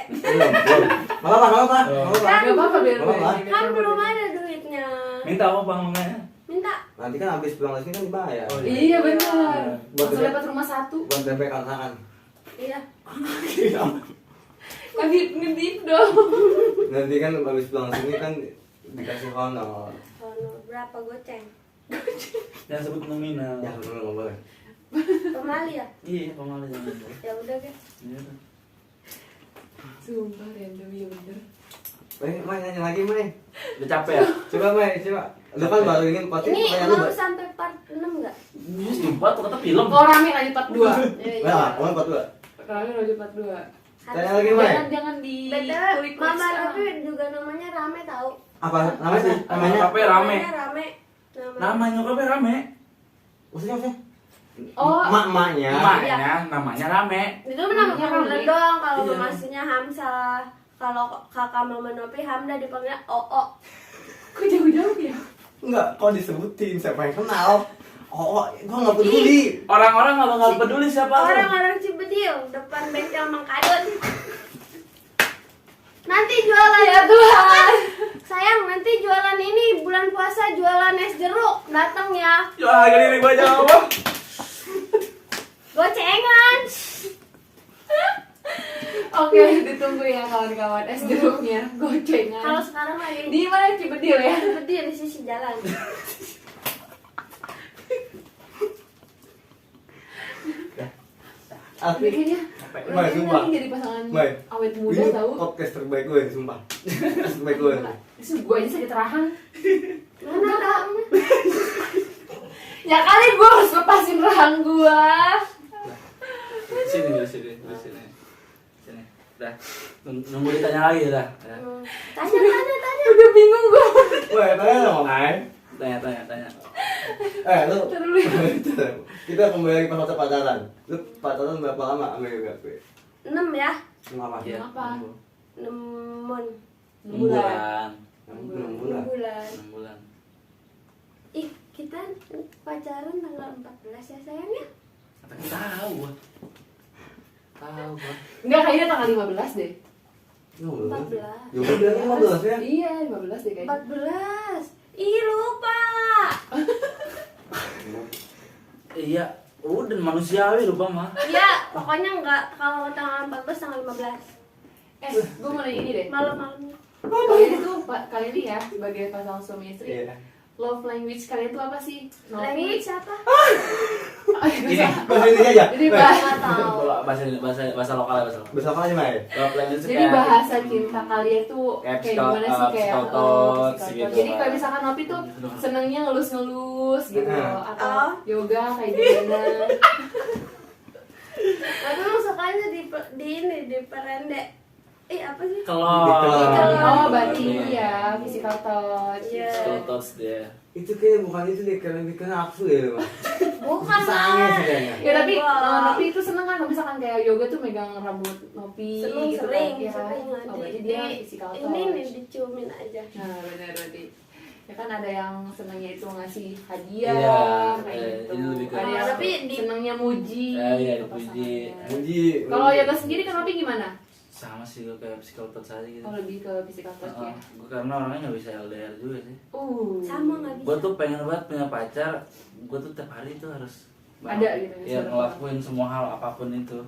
Belum. Malah apa? Gak apa-apa biar Nggak apa-apa. kan belum ada duitnya. Minta apa bang makanya? Minta. Nanti kan habis pulang dari sini kan dibayar. Oh, Iya benar. Buat Langsung bebek. dapat rumah satu. Buat bebek kan. Iya. Ngedip dong. Nanti kan habis pulang sini kan dikasih honor. Honor berapa goceng? Jangan sebut nominal. Ya, bener nggak boleh. Pemali ya? Iya, pemalu jangan. Ya udah guys. Iya. Sumpah random ya bener. Mai nanya lagi, Mai. Udah capek ya? Coba, Mai, coba. Lu kan baru ini pasti Ini pertanyaan lu. mau sampai part 6 enggak? Yes, jumpa tuh kata film. Oh rame lanjut part 2. Nah, kamu 42. Rame lanjut part 2. Tanya lagi, Mai. Jangan di Betul, kulik-kulik Mama sekarang. Novi juga namanya Rame tahu. Apa namanya? Namanya? Apa rame? Namanya Rame. Nama nyokapnya rame. Maksudnya? Oh. Mak-maknya. Emaknya namanya rame. Itu nama Namanya panggilan Rame. doang. Kalau Iya. masihnya Hamzah. Kalau kakak Mama Novi Hamda dipanggilnya Oo. Kok jauh-jauh ya? Enggak, kok disebutin siapa yang kenal? Oh, gua enggak peduli. Orang-orang nggak peduli siapa lu. Orang-orang Cibedil depan bengkel Mangkadon. Nanti jualan Ya Tuhan. Sayang, nanti jualan ini bulan puasa jualan es jeruk. Datang ya. Ya harga diri gua aja apa? Gocengan. Oke, ditunggu ya kawan-kawan es jeruknya, Kalau gocengan. sekarang lagi Di mana Cibedil ya? Cibedil di sisi jalan. Asli. Kayaknya Mai, sumpah. nanti jadi pasangan Mai. awet muda Ini tahu. podcast terbaik gue, sumpah. Podcast terbaik gue. Gue aja sakit rahang. Mana tahu? Ya kali gue harus lepasin rahang gue. Sini. Sini. Dah. Nunggu ditanya lagi dah. Ya. Tanya. Udah bingung gue. Wah, tanya dong, Mai. Tanya. Lu Terus. kita kembali lagi pas masa pacaran. Lu pacaran berapa lama sama gue? 6 ya. Kenapa? Iya. Kenapa? 6 mon. 6 bulan. 6 6 bulan. bulan. 6 bulan. Ih, kita pacaran tanggal 14 ya sayang ya? Tapi tahu gua. Tahu gua. Enggak, kayaknya tanggal 15 deh. 14. 14. Ya udah bilang 15 ya. Iya, 15 deh kayaknya. 14. Ih, lupa. Iya, udah manusiawi lupa mah. Ya, pokoknya enggak kalau tanggal 14 tanggal 15. Gue mau nanya ini deh. Malam-malamnya. Kalian itu, kalian ini ya, sebagai pasangan suami istri, Iya. love language kalian itu apa sih? Lagi siapa? Gini. Bahasa Indonesia aja. Jadi Mai. Enggak tahu. Bahasa lokal. Bahasa apa aja, Mai? Love language Jadi bahasa cinta kalian tuh Kayak kayak gimana sih kayak psikotot, psikotot. gitu Jadi lah. kayak misalkan Nopi tuh senengnya ngelus-ngelus gitu atau Oh. yoga kayak gimana? Tapi lu sukanya di ini di perendek. Apa sih? kalau Oh, berarti ya physical touch. Iya. physical touch dia. Itu kayak bukan itu deh, kayak lebih ke nafsu ya, Mas. Bukan Sange lah. sih kayaknya. Ya tapi Wah. Nopi itu seneng kan kalau misalkan kayak yoga tuh megang rambut Nopi Sering, gitu sering, kan ya. sering Oh, nanti. berarti dia physical touch. Ini nih diciumin aja. Nah, benar berarti. Ya kan ada yang senangnya itu ngasih hadiah Iya, kayak gitu. ini lebih ke- Ada yang Tapi di- senangnya muji. Iya, ke dipuji. pasangannya. Muji. Kalau yoga sendiri kan Nopi gimana? Sama sih gua kayak physical touch aja gitu. Oh, lebih ke physical touch ya. Gua karena orangnya nggak bisa LDR juga sih. Sama nggak bisa. Gua tuh pengen banget punya pacar. Gua tuh tiap hari tuh harus Ada gitu, ya disuruh. ngelakuin semua hal apapun itu.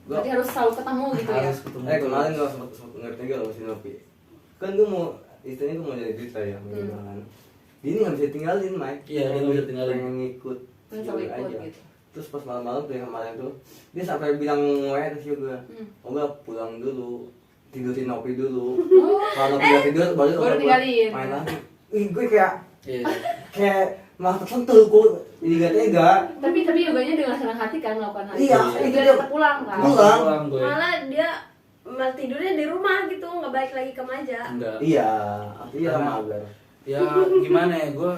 Berarti harus selalu ketemu gitu ya. Harus ketemu. Kemarin gue sempat ngerti gak sama si Nopi. Kan gue mau, istilahnya gue mau jadi duta ya, minimal kan. Dia ini gak bisa tinggalin, Mike. Iya, dia nggak bisa tinggalin. Pengen ngikut. Pengen selalu Jujur ikut aja. gitu. Terus pas malam-malam tuh yang kemarin tuh, dia sampai bilang nge ke gue. Oh enggak, pulang dulu. Tidurin Nopi dulu. Oh, Kalau Nopi udah tidur, baru baru gue tinggalin. main lagi. Ih, gue kayak Iya. malah tersentuh, gue jadi gak tega. tapi yoganya dengan senang hati kan melakukan hal Iya, itu. itu Dia dia. tetap pulang kan. Pulang. gue. Malah dia malah tidurnya di rumah gitu, nggak balik lagi ke meja. Enggak. Iya, artinya Karena- mager. Ya gimana ya, gue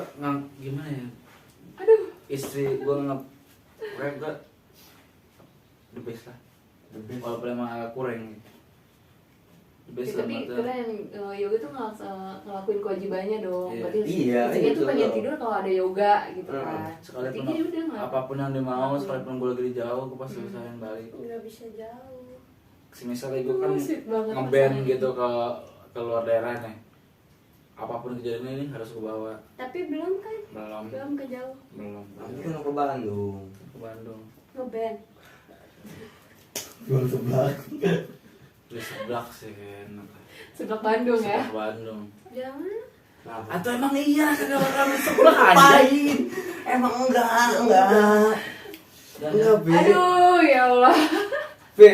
gimana ya, Aduh. istri gue gue the best lah. walaupun emang agak kurang. Ya, tapi keren yoga tuh ngelakuin kewajibannya dong. Iya. Berarti Iya, dia tuh betul. pengen tidur kalau ada yoga gitu kan. Sekalipun Berarti dia udah ngelakuin. apapun yang dia mau, sekalipun gue lagi di jauh, gue pasti usahain balik. Nggak bisa jauh. Misalnya gue kan Sweet banget ngeband rasanya. gitu ke luar daerah nih, apapun kejadiannya ini harus gue bawa. Tapi belum kan? Belum Belum ke jauh. Nanti kan mau ke Bandung. ke Bandung. Ngeband. Jual sebelah. Di sebelah sih kan. Sebelah Bandung ya. Sebelah Bandung. Jangan. Nah, Atau emang iya kagak bakal di sebelah aja. ngapain? Emang enggak. Enggak, Be. Aduh ya Allah. Be,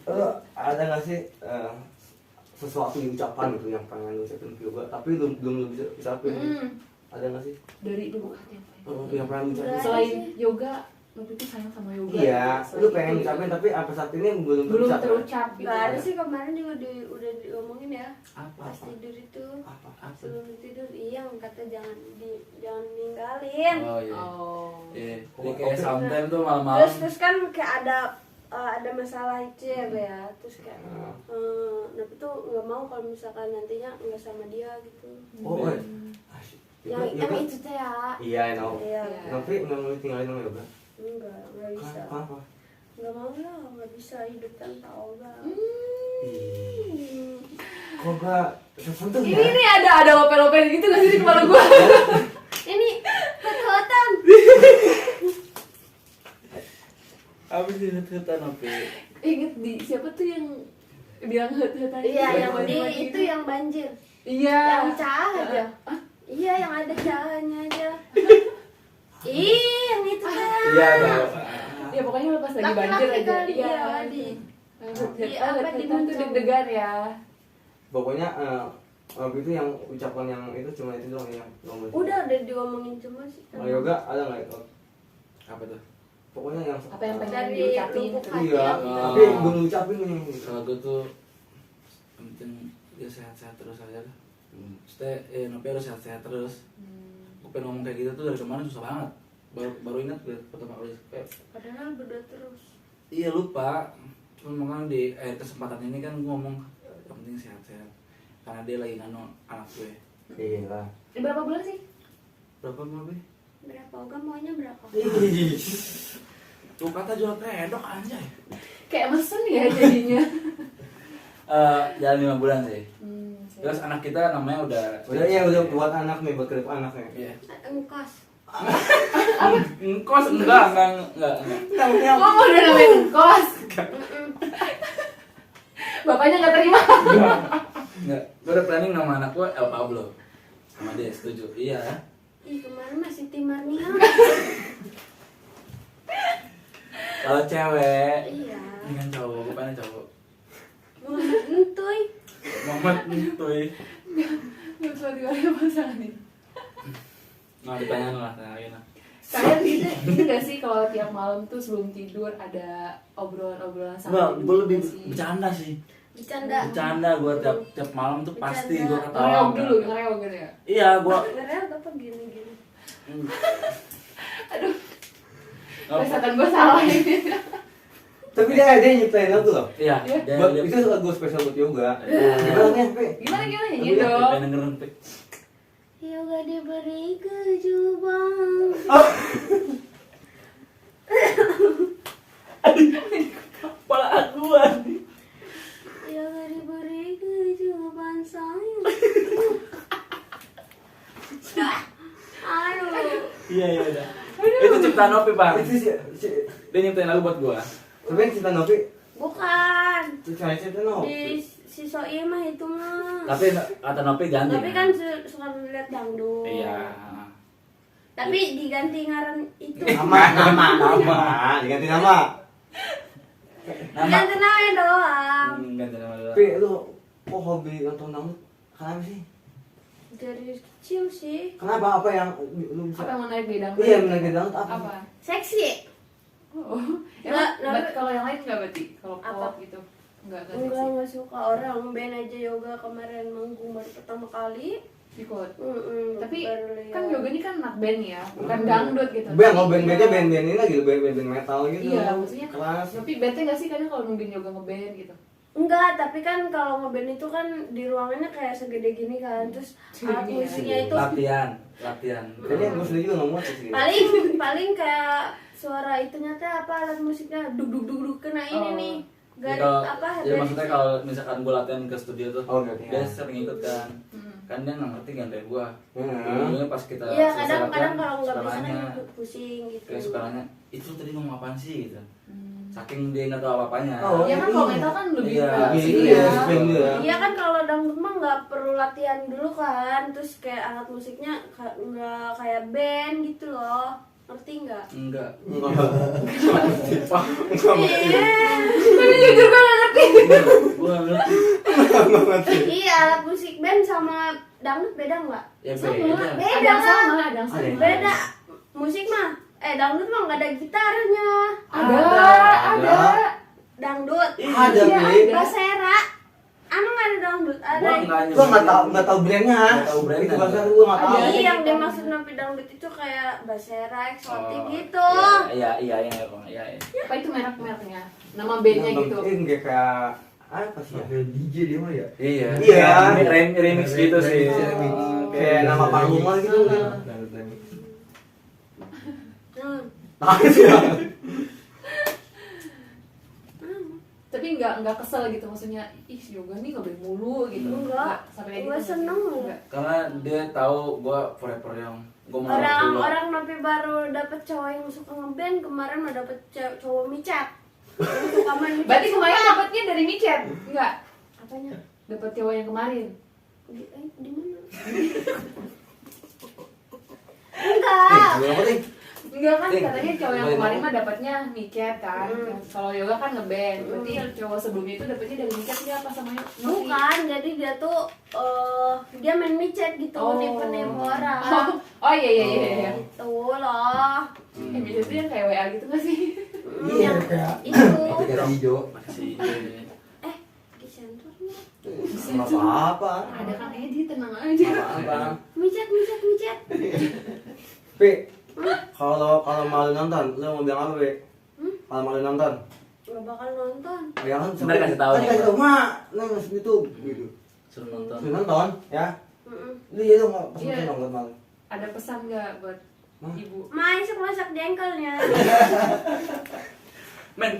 lo ada nggak sih sesuatu diucapkan gitu yang pengen lu ucapin ke yoga tapi belum lu bisa ucapin? Ada nggak sih? Dari dulu hati apa ya? Yang pengen lu ucapin? Udah. Selain yoga, lu tuh sayang sama yoga. Iya, Selain lu pengen itu, ucapin tapi sampai saat ini belum belum terucap. terucap gitu. Nggak ada sih, kemarin juga udah diomongin ya. Apa? Pas tidur itu. Apa? Sebelum tidur, iya kata jangan ninggalin. Oh iya. Oh. Iya. Jadi Oh, kayak oke. sometimes tuh malam-malam. Terus kan kayak ada masalah itu ya, Be, ya. Terus kayak tapi tuh nggak mau kalau misalkan nantinya nggak sama dia gitu. Oh, eh. Yang Yoga- itu teh ya. Iya, know. Iya. Tapi nggak mau tinggalin sama yoga. Nggak bisa. Kenapa? Nggak mau lah, nggak bisa hidup tanpa Olga. Kok gak tersentuh Ini ya? nih ada lope-lope gitu gak sih di kepala gua? Ini ketuatan. Apa sih hutan apa? Ingat di siapa tuh yang bilang hut-hutan Iya, gitu, yang di mandi-mandi itu yang banjir. Iya. Yang cah aja. Iya, yang ada cahanya aja. Yang itu teh. Iya tahu. Ya pokoknya lo pas lagi banjir Laki-laki aja. kali, iya, di apa, di Hut-hutan tuh deg-degan ya. Pokoknya waktu itu yang ucapan yang itu cuma itu doang yang ngomong. Udah diomongin cuma sih. Kalau yoga ada nggak itu? Apa tuh? Pokoknya yang Apa yang pengen Dari diucapin lubuk gitu. hati. iya, Oh. tapi belum ngucapin nih. Kalau gue tuh yang penting dia sehat-sehat terus aja lah. Maksudnya Nopi harus sehat-sehat terus. Gue pengen ngomong kayak gitu tuh dari kemarin susah banget. Baru ingat gue pertama kali kayak Padahal berdoa terus. iya lupa. Cuma makanya di akhir kesempatan ini kan gue ngomong yang penting sehat-sehat. Karena dia lagi nganu anak gue. Iya lah. Ini berapa bulan sih? Berapa Nopi? Berapa Olga maunya berapa? Tuh kata jual pedok anjay. Kayak mesen ya jadinya. Jalan 5 bulan sih. Siap. Terus anak kita namanya udah Udah buat anak nih, buat kedep anaknya. Iya. Engkos. Engkos enggak. Oh, udah namanya kos. Bapaknya nggak terima. Enggak. Gue udah planning nama anak gue El Pablo. Sama dia setuju. Iya. Ih, kemarin masih Timarnia. Kalau cewek, Iya. ini kan cowok, gue pengen cowok. Muhammad Entuy. Muhammad Nitoy. Nggak usah diwariskan pasangan nih. Nah, ditanyain lah, tanyain lah. Kalian ini nggak sih kalau tiap malam tuh sebelum tidur ada obrolan-obrolan Enggak, sama gue lebih bercanda sih. Bercanda. Bercanda gue tiap malam tuh pasti gue Bercanda. ketawa. Ngereog dulu, ngereog gitu ya. Iya, gue. Ngereog apa gini-gini. Aduh, perasaan gue salah ini. Tapi dia nyiptain lagu loh. Iya, Iya. Buat itu lagu spesial buat yoga. Gimana nih, Pe? Gimana nyanyi Gue dong? pengen dengerin Pik. Yoga diberi kejubang. Kepala akuan. Yoga diberi kejubang sayang. Aduh. Iya, udah. Itu ciptaan Nopi, Bang. Itu sih, Dia nyiptain lagu buat gue. tapi yang cerita Novi, Bukan. cerita Novi. Di si Soim mah itu mah. Tapi kata Nopi ganti. Tapi kan suka lihat dangdut. Iya. Tapi diganti ngaran itu. Nama, diganti nama. Diganti namanya doang. Ganti nama dulu. Tapi lu kok hobi nonton dangdut? Kenapa sih? Dari kecil sih. Kenapa apa yang lu bisa? Apa yang menarik di dangdut? Iya, menarik dangdut apa? Apa? Seksi. Oh, Nggak, emang kalau yang lain nggak berarti? Kalau Apa? pop gitu? Enggak suka. Orang band aja yoga kemarin manggung baru pertama kali ikut. Tapi baru lihat. kan yoga ini kan anak band ya, bukan dangdut gitu. Band, kalau Tapi band-bandnya ya- band-band ini lagi band-band metal gitu. Iya, maksudnya kelas. tapi bete gak sih kadang kalau nungguin yoga ngeband gitu? Enggak, tapi kan kalau ngeband itu kan di ruangannya kayak segede gini kan, terus alat Iya. musiknya itu latihan Kayaknya gue sendiri juga ngomong sih. paling kayak suara itunya teh apa alat musiknya duk duk duk duk kena ini Oh. nih Ya, garis kalau, apa ya maksudnya kalau misalkan gue latihan ke studio tuh, Oh, ngerti, dia ya. sering ikut kan, kan dia nggak ngerti genre gue. Dulunya pas kita iya selesai kadang-kadang latihan, kalau nggak suka bisa kan nanya, ikut pusing gitu kayak suka nanya, itu tadi ngomong apaan sih gitu. Saking dia nggak tahu apa-apanya. Oh, Iya kan kalau metal kan lebih Iya, ke sini iya, ya. spin dulu ya. iya kan kalau dangdut mah nggak perlu latihan dulu kan, terus kayak alat musiknya nggak kayak band gitu loh, ngerti nggak? Enggak. Iya. Tapi jujur gue gak ngerti. Gue nggak ngerti. Iya alat musik band sama dangdut beda nggak? Ya Sama, beda. ada yang sama, ada yang sama. Beda. Musik mah, dangdut mah nggak ada gitarnya. Ada. Dangdut. Ada, Iya, Pi. ada. Basera. Emang ada dangdut? Ada. Gue nggak Gue nggak tahu brandnya. Nggak tahu brandnya. Itu bahasa gue nggak tahu. Ada. Iya, yang dimaksud napi dangdut itu kayak basera, eksotik Oh, gitu. Iya. Apa itu merek-mereknya? Nama bandnya gitu. Ini kayak apa sih ya? DJ dia mah ya. Iya. Iya. Remix gitu sih. Kayak nama panggung lah gitu. Hmm. Tapi nggak kesel gitu maksudnya, ih si yoga nih ngeband mulu gitu. Enggak. Sampai kayak Gue gitu. seneng. Enggak. Karena dia tahu gue forever yang gue mau Orang-orang napi baru dapet cowok yang suka ngeband, kemarin mah dapet cowok micet. Yang suka main micet. Berarti kemarin dapetnya dari micet? Enggak. Apanya? Dapat cowok yang kemarin. Di mana? Enggak. Apa nih? Enggak kan Ting, katanya cowok yang boleh kemarin tahu? mah dapatnya micet kan. Kalau yoga kan ngeband. Berarti yang cowok sebelumnya itu dapatnya dari micet dia apa sama Bukan, jadi dia tuh dia main micet gitu, nipu-nipu orang. Oh iya. Tuh loh. Micet itu yang kayak WA gitu nggak sih? Iya kayak Itu. kayak hijau. masih Di sensornya. Nggak apa-apa. Ada Kang Edi, tenang aja. Apa-apa. Micet. Pi, kalau malu nonton, lo mau bilang apa, Pi? Kalau malu nonton? Gak bakal nonton. Ya kan Ntar kasih tahu nih. Kasih tahu, Mak. Nah, YouTube gitu. suruh nonton. Suruh nonton, ya. Mm-mm. Lu ya dong, pesan Iya. dong buat malu. Ada pesan nggak buat Hah? ibu? Masak jengkolnya. Men,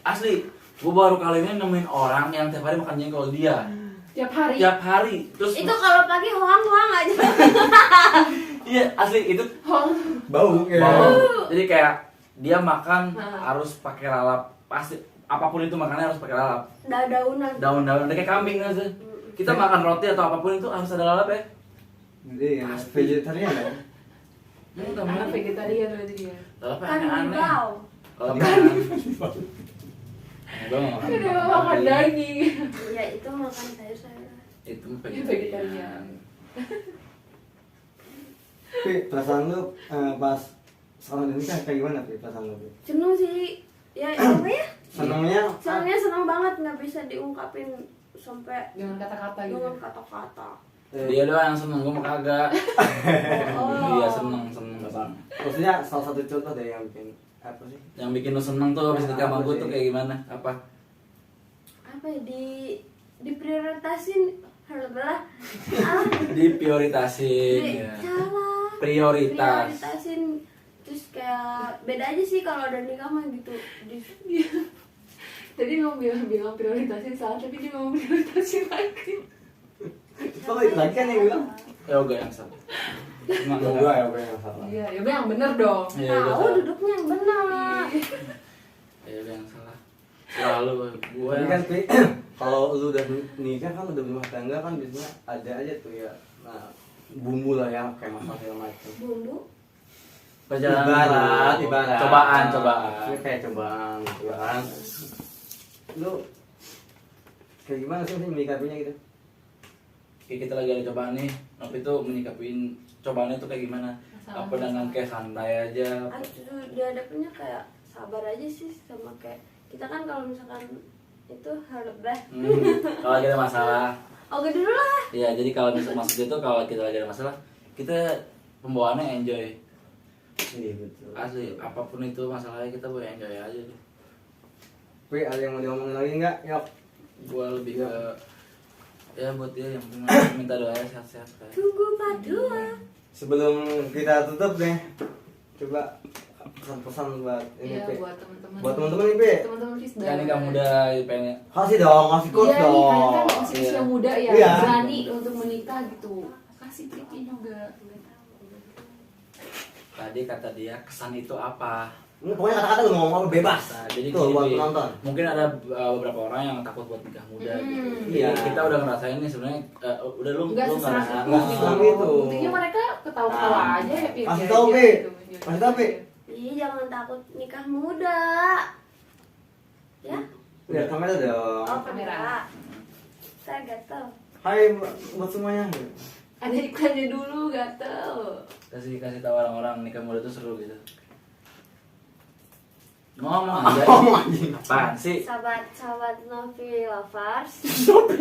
asli, gue baru kali ini nemuin orang yang tiap hari makan jengkol dia. Tiap hari. Tiap hari. Terus Itu kalau pagi hoang aja. iya, asli itu Bau, ya. bau. Jadi kayak dia makan Nah. harus pakai lalap. Pasti apapun itu makannya harus pakai lalap. Daunan. Daun-daun kayak kambing aja. Kita makan roti atau apapun itu harus ada lalap ya. Jadi ya, vegetarian ya. Anak vegetarian berarti dia. Lalapnya Kan aneh-aneh. bau. Lalapnya aneh. Gue nggak makan. Udah makan daging. Ya itu makan sayur-sayuran. Itu Vegetarian. Pi, perasaan lu pas sekolah Indonesia kayak gimana, Pi? Perasaan lu, Pi? Seneng sih. Ya apa ya? Senangnya Senengnya seneng banget, nggak bisa diungkapin sampai Dengan kata-kata gitu. dengan kata-kata. Dia doang yang seneng, gue mah kagak. Oh. Dia seneng banget. maksudnya salah satu contoh deh yang bikin apa sih? Yang bikin lu seneng tuh habis nikah sama gue tuh kayak gimana? Apa? Apa ya, diprioritasin haruslah Diprioritasin ya. salah Prioritas. prioritasin, terus kayak beda aja sih kalau udah nikah mah gitu. Tadi mau bilang prioritasin salah, tapi dia mau prioritasin lagi. Kalau itu lagi kan yang bilang Yoga yang salah. Emang yoga ya, yoga yang salah. Iya, yoga yang bener dong. Iya, yoga Tahu salah. duduknya yang benar. Yoga yang salah. Selalu gue Tapi kan, Pi, kalau lu udah nikah kan udah berumah tangga kan biasanya ada aja tuh ya. Nah, bumbu lah ya kayak masak segala macam. Bumbu perjalanan Ibarat cobaan. Ini kayak cobaan gitu kan. Lu kayak gimana sih menyikapinya gitu? Kayak kita lagi ada cobaan nih, tapi itu menyikapin cobaannya itu kayak gimana? Masalah. Apa dengan kayak santai aja? dihadapinnya kayak sabar aja sih, sama kayak kita kan kalau misalkan itu harus deh. Kalau lagi ada masalah. Oke dulu lah. Iya, jadi kalau maksud itu kalau kita lagi ada masalah, kita pembawaannya enjoy. Iya betul. Asli, apapun itu masalahnya kita boleh enjoy aja deh. Pi, ada yang mau diomongin lagi nggak? Yok. Gua lebih ke ya buat dia yang minta doa sehat-sehat kayak. Tunggu padua. Sebelum kita tutup nih, coba pesan-pesan buat ini Iya, Pi. buat teman-teman. Buat teman-teman nih Pi. Teman-teman Fisda. Kan ini kamu udah pengen Kasih dong, kasih quotes Iya nih, kalian kan dong. masih usia muda ya, Iya. berani untuk menikah gitu. Kasih tipnya juga. tadi kata dia kesan itu apa? Ini pokoknya kata-kata lu ngomong bebas. Nah, jadi Tuh buat gini, penonton. mungkin ada beberapa orang yang takut buat nikah muda gitu. Iya. Kita udah ngerasain nih sebenarnya Enggak udah lu seserang nggak- itu nggak gitu. seserang itu. Buktinya mereka ketawa-ketawa Nah, aja happy kasih aja tahu, Pi. gitu. Kasih tahu, Pi. Ih, jangan takut nikah muda. Ya? Lihat kamera dong. Oh, kamera. Saya gatel. Hai buat semuanya. Ada iklannya dulu, gatel. kasih tahu orang-orang nikah muda itu seru gitu. Ngomong aja. Apaan sih? Sahabat Novi Lovers. Tapi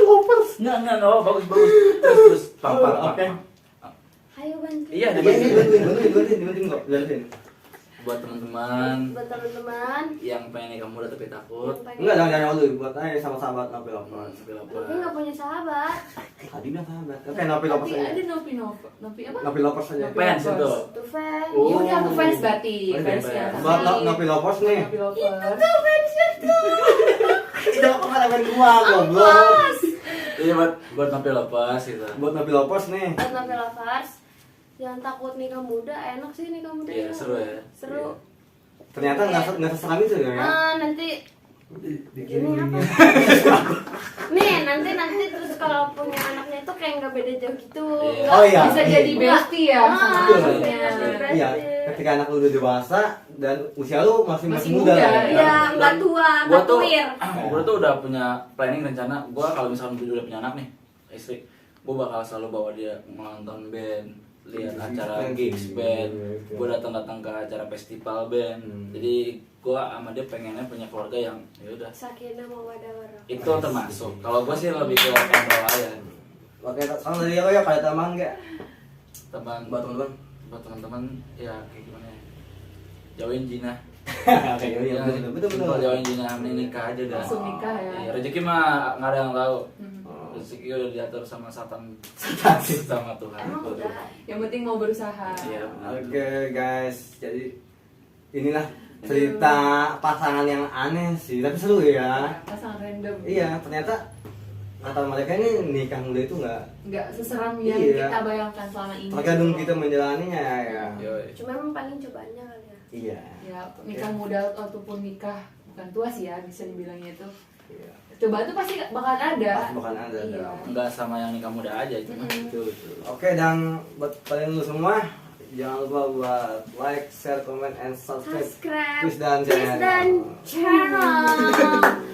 lopas. Enggak, bagus. Terus pang. Oke. Ayo bantu. Iya, Iya, ini bantuin kok. Bantuin. Buat teman-teman Buat teman-teman yang pengen nikah muda tapi takut. yang pengen. Enggak, jangan dulu. Buat aja sama sahabat Nopi Lopas. Tapi nggak punya sahabat. Tadi bilang sahabat. Oke, Nopi Lopas Tapi aja. ada Nopi apa? Nopi Lopas aja. Nopi Fans Lovers. itu. Tuh fans. Ya udah aku fans berarti, Oh, fans fans. ya. Buat Nopi Lopas nih. Nopi Lovers. Tuh fansnya tuh. Tidak pengalaman gua, goblok. Iya buat nampil lepas gitu. Buat Nopi Lopas nih. Buat Novi Lovers. Jangan takut nikah muda, enak sih nikah muda. Iya, seru ya. Seru. Ternyata nggak seseram itu ya. Nanti Dikirim Ini apa? linknya. nih nanti terus kalau punya anaknya itu kayak nggak beda jauh gitu. Iya. Oh iya. Bisa jadi bestie ya sama Iya. anaknya. Iya, ketika anak lu udah dewasa dan usia lu masih Masih muda. muda, ya. Iya, nggak tua, Gua nggak tuh tuir. gua tuh udah punya planning rencana. Gua kalau misalnya udah punya anak nih, istri, gua bakal selalu bawa dia nonton band, lihat acara gigs band, gue datang ke acara festival band. Jadi gue sama dia pengennya punya keluarga yang ya udah Sakinah mawaddah warahmah. itu termasuk. Kalau gue sih lebih ke kontrol aja. Oke, sekarang dari aku ya kayak tamang nggak? Teman Buat teman-teman. buat teman-teman ya kayak gimana ya? Jauhin zina. Oke, iya, betul. Simpel, jauhin zina, mending nikah aja dah. Langsung nikah ya. Iya, rezeki mah nggak ada yang tahu. Hmm. Rezeki udah diatur sama setan sama Tuhan. Emang udah. Yang penting mau berusaha. Iya benar. Oke guys, jadi inilah cerita pasangan yang aneh sih, tapi seru ya. Pasangan random. Iya, ternyata kata mereka ini nikah muda itu Nggak seseram yang Iya. kita bayangkan selama ini. tergantung kita menjalaninya ya. Yoi. Cuma emang paling cobaannya kali ya. Iya. Ya, nikah muda ataupun nikah bukan tua sih ya, bisa dibilangnya itu. Iya. Coba tuh pasti bakalan ada. Pasti bakalan ada, Iya. dong. Enggak sama yang nikah muda aja itu mah. Betul. Oke, dan buat kalian lu semua jangan lupa buat like, share, comment, and subscribe. Subscribe. Please dan Please dan channel.